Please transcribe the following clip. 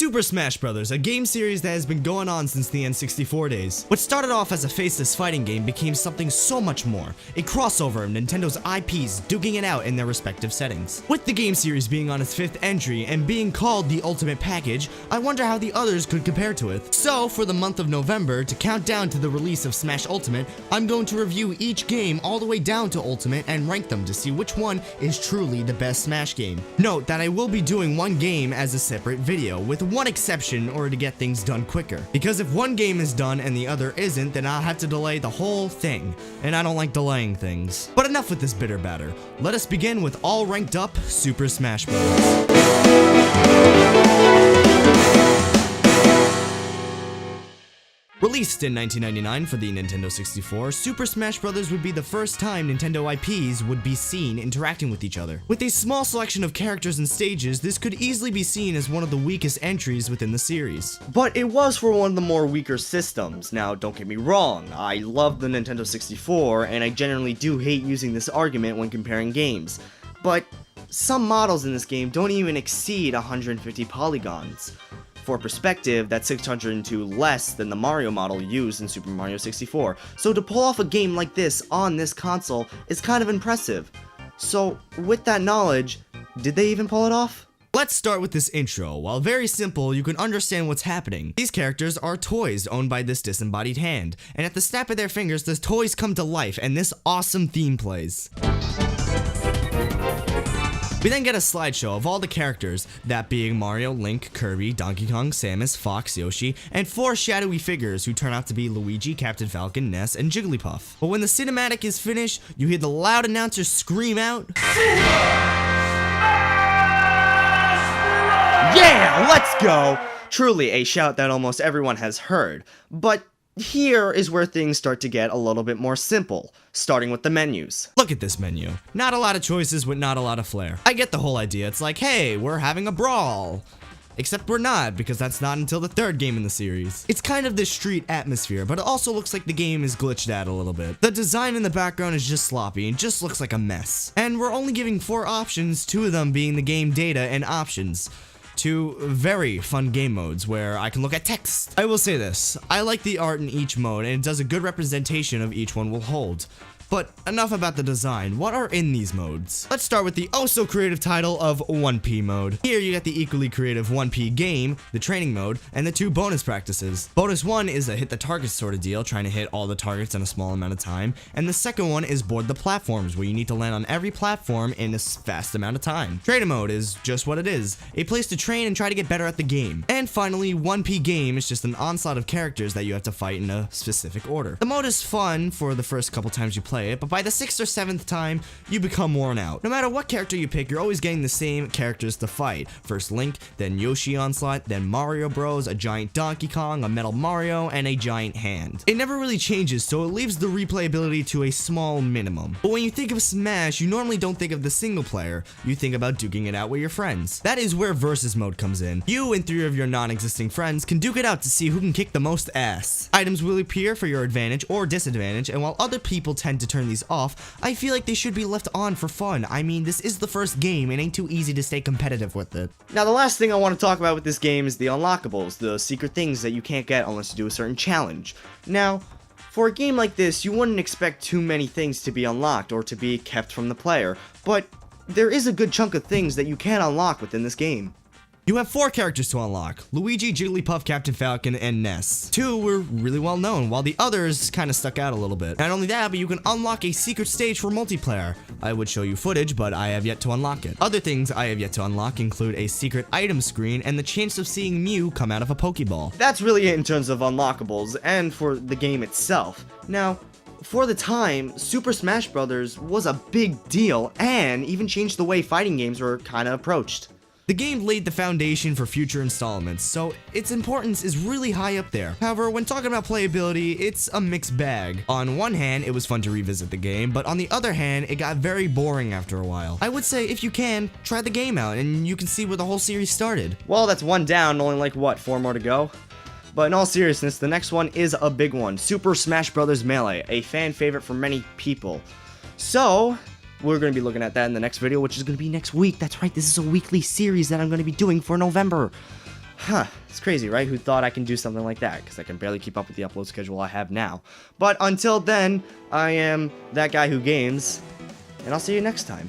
Super Smash Bros., a game series that has been going on since the N64 days. What started off as a faceless fighting game became something so much more, a crossover of Nintendo's IPs duking it out in their respective settings. With the game series being on its 5th entry and being called the Ultimate Package, I wonder how the others could compare to it. So, for the month of November, to count down to the release of Smash Ultimate, I'm going to review each game all the way down to Ultimate and rank them to see which one is truly the best Smash game. Note that I will be doing one game as a separate video, with one exception in order to get things done quicker. Because if one game is done and the other isn't, then I'll have to delay the whole thing, and I don't like delaying things. But enough with this bitter batter. Let us begin with all ranked up Super Smash Bros. Released in 1999 for the Nintendo 64, Super Smash Bros. Would be the first time Nintendo IPs would be seen interacting with each other. With a small selection of characters and stages, this could easily be seen as one of the weakest entries within the series. But it was for one of the more weaker systems. Now, don't get me wrong, I love the Nintendo 64, and I generally do hate using this argument when comparing games. But some models in this game don't even exceed 150 polygons. For perspective, that's 602 less than the Mario model used in Super Mario 64, so to pull off a game like this on this console is kind of impressive. So, with that knowledge, did they even pull it off? Let's start with this intro. While very simple, you can understand what's happening. These characters are toys owned by this disembodied hand, and at the snap of their fingers, the toys come to life, and this awesome theme plays. We then get a slideshow of all the characters, that being Mario, Link, Kirby, Donkey Kong, Samus, Fox, Yoshi, and 4 shadowy figures who turn out to be Luigi, Captain Falcon, Ness, and Jigglypuff. But when the cinematic is finished, you hear the loud announcer scream out, "Yeah, let's go!" Truly a shout that almost everyone has heard, but here is where things start to get a little bit more simple, starting with the menus. Look at this menu. Not a lot of choices with not a lot of flair. I get the whole idea. It's like, hey, we're having a brawl. Except we're not, because that's not until the 3rd game in the series. It's kind of this street atmosphere, but it also looks like the game is glitched out a little bit. The design in the background is just sloppy and just looks like a mess. And we're only giving 4 options, 2 of them being the game data and options. 2 very fun game modes where I can look at text. I will say this, I like the art in each mode and it does a good representation of each one will hold. But enough about the design, what are in these modes? Let's start with the oh-so creative title of 1P mode. Here you get the equally creative 1P game, the training mode, and the 2 bonus practices. Bonus 1 is a hit the target sort of deal, trying to hit all the targets in a small amount of time, and the second one is board the platforms, where you need to land on every platform in a fast amount of time. Training mode is just what it is, a place to train and try to get better at the game. And finally, 1P game is just an onslaught of characters that you have to fight in a specific order. The mode is fun for the first couple times you play it, but by the 6th or 7th time, you become worn out. No matter what character you pick, you're always getting the same characters to fight. First Link, then Yoshi Onslaught, then Mario Bros, a giant Donkey Kong, a metal Mario, and a giant hand. It never really changes, so it leaves the replayability to a small minimum. But when you think of Smash, you normally don't think of the single player. You think about duking it out with your friends. That is where Versus mode comes in. You and 3 of your non-existing friends can duke it out to see who can kick the most ass. Items will appear for your advantage or disadvantage, and while other people tend to turn these off, I feel like they should be left on for fun. I mean, this is the first game, it ain't too easy to stay competitive with it. Now, the last thing I want to talk about with this game is the unlockables, the secret things that you can't get unless you do a certain challenge. Now, for a game like this, you wouldn't expect too many things to be unlocked or to be kept from the player, but there is a good chunk of things that you can unlock within this game. You have 4 characters to unlock: Luigi, Jigglypuff, Captain Falcon, and Ness. 2 were really well known, while the others kinda stuck out a little bit. Not only that, but you can unlock a secret stage for multiplayer. I would show you footage, but I have yet to unlock it. Other things I have yet to unlock include a secret item screen and the chance of seeing Mew come out of a Pokeball. That's really it in terms of unlockables, and for the game itself. Now, for the time, Super Smash Bros. Was a big deal, and even changed the way fighting games were kinda approached. The game laid the foundation for future installments, so its importance is really high up there. However, when talking about playability, it's a mixed bag. On one hand, it was fun to revisit the game, but on the other hand, it got very boring after a while. I would say, if you can, try the game out, and you can see where the whole series started. Well, that's 1 down, only like, what, 4 more to go? But in all seriousness, the next one is a big one. Super Smash Bros. Melee, a fan favorite for many people. So, we're going to be looking at that in the next video, which is going to be next week. That's right, this is a weekly series that I'm going to be doing for November. Huh, it's crazy, right? Who thought I can do something like that? Because I can barely keep up with the upload schedule I have now. But until then, I am That Guy Who Games, and I'll see you next time.